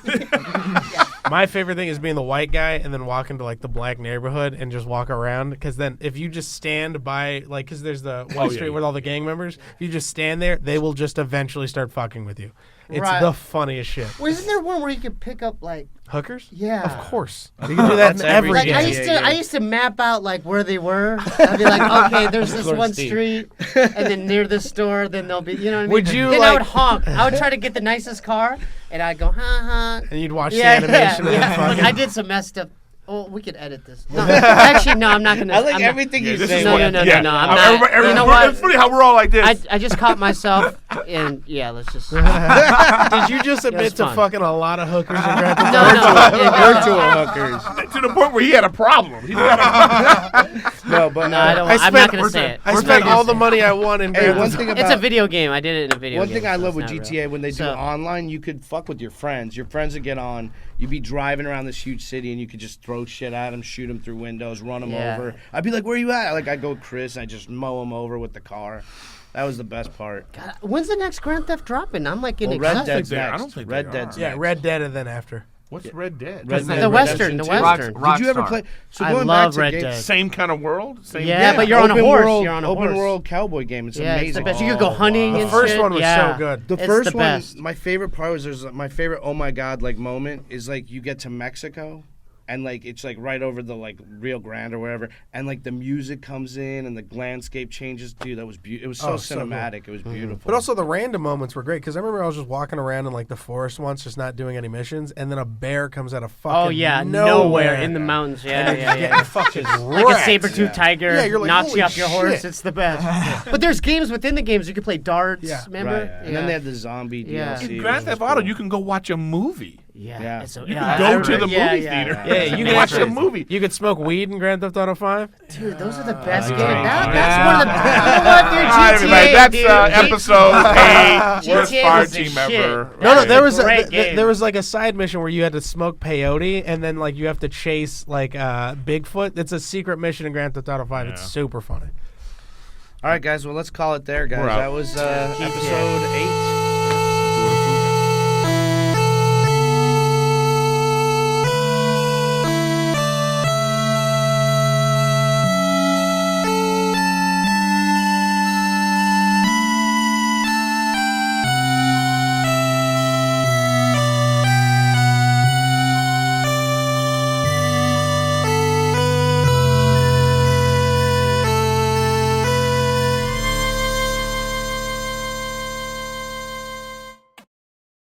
My favorite thing is being the white guy and then walking to like the black neighborhood and just walk around. Because then if you just stand by, like, because there's the one street with all the gang members, if you just stand there, they will just eventually start fucking with you. It's Right. the funniest shit. Well, isn't there one where you could pick up like Hookers? Yeah. Of course. You can do that in That's every every like game. I used to map out like where they were. I'd be like, okay, there's this Lord one Steve. street, and then near this store, then there'll be, you know what I mean? Would you, Then I like- would honk. I would try to get the nicest car, and I'd go, ha. And you'd watch Yeah, the animation. yeah. and Look, fucking- I did some messed up. Oh, we could edit this. No, actually, no, I'm not gonna. I like I'm not- everything Yeah, you this say. is No, what- no, no, yeah. no, I'm not. Everybody, You know what? It's funny how we're all like this. I just caught myself, and yeah, let's just. Did you just admit was to fun. fucking a lot of hookers and Grand Theft No, Auto? no, Virtual hookers. To the point where he had a problem. He's got a No, but No, I don't. I I'm spent- not gonna say it. I I'm spent not gonna all the say it. money I won in Hey, Grand one Theft thing Auto. about It's a video game. I did it in a video One game. thing I so love it's with not GTA real. when they do So- online, you could fuck with your friends. Your friends would get on. You'd be driving around this huge city, and you could just throw shit at them, shoot them through windows, run them Yeah. over. I'd be like, "Where you at?" Like I'd go Chris, and I just mow them over with the car. That was the best part. God, when's the next Grand Theft dropping? I'm like getting Well, Red excited. Dead's they- I next. don't think Red they Dead's are. Yeah, next. Red Dead and then after. What's Red Dead? Red Dead The Western, Redemption the 2. Western. Did you ever Rockstar. play? So I going love back to Red games, Dead. Same kind of world. Same. Yeah, but you're on a open horse. World, You're on a open horse. world cowboy game. It's Yeah, it's the amazing. best. You could go hunting. The and first shit. one was Yeah. so good. The It's first the one, best. my favorite part was there's my favorite oh my god like moment is like you get to Mexico and like it's like right over the like Rio Grande or wherever and like the music comes in and the landscape changes. Dude, that was beautiful. It was so Oh, so good. cinematic. It was beautiful. But also the random moments were great because I remember I was just walking around in like the forest once, just not doing any missions, and then a bear comes out of fucking Oh yeah, nowhere in the mountains. Yeah, yeah. fucking Like a saber-tooth tiger Yeah, you're like, knocks you holy off your horse. shit. It's the best. But there's games within the games. You can play darts. Yeah. Remember? Right. And then they had the zombie Yeah. DLC. In Grand which Theft was Auto, cool. you can go watch a movie. Yeah. It's a- You yeah, can I go to the remember- yeah, movie yeah. theater. Yeah, you and can watch actually- the movie. You could smoke weed in Grand Theft Auto 5. Dude, those are the best yeah. games. Yeah. That's one of the. You know what, dude? All right, everybody, GTA, that's dude. episode 8. Worst GTA fire was the team shit. ever. No, That's there a was great game. there was like a side mission where you had to smoke peyote and then like you have to chase like Bigfoot. It's a secret mission in Grand Theft Auto 5. It's Yeah. super funny. All right, guys. Well, let's call it there, guys. We're out. That was episode 8.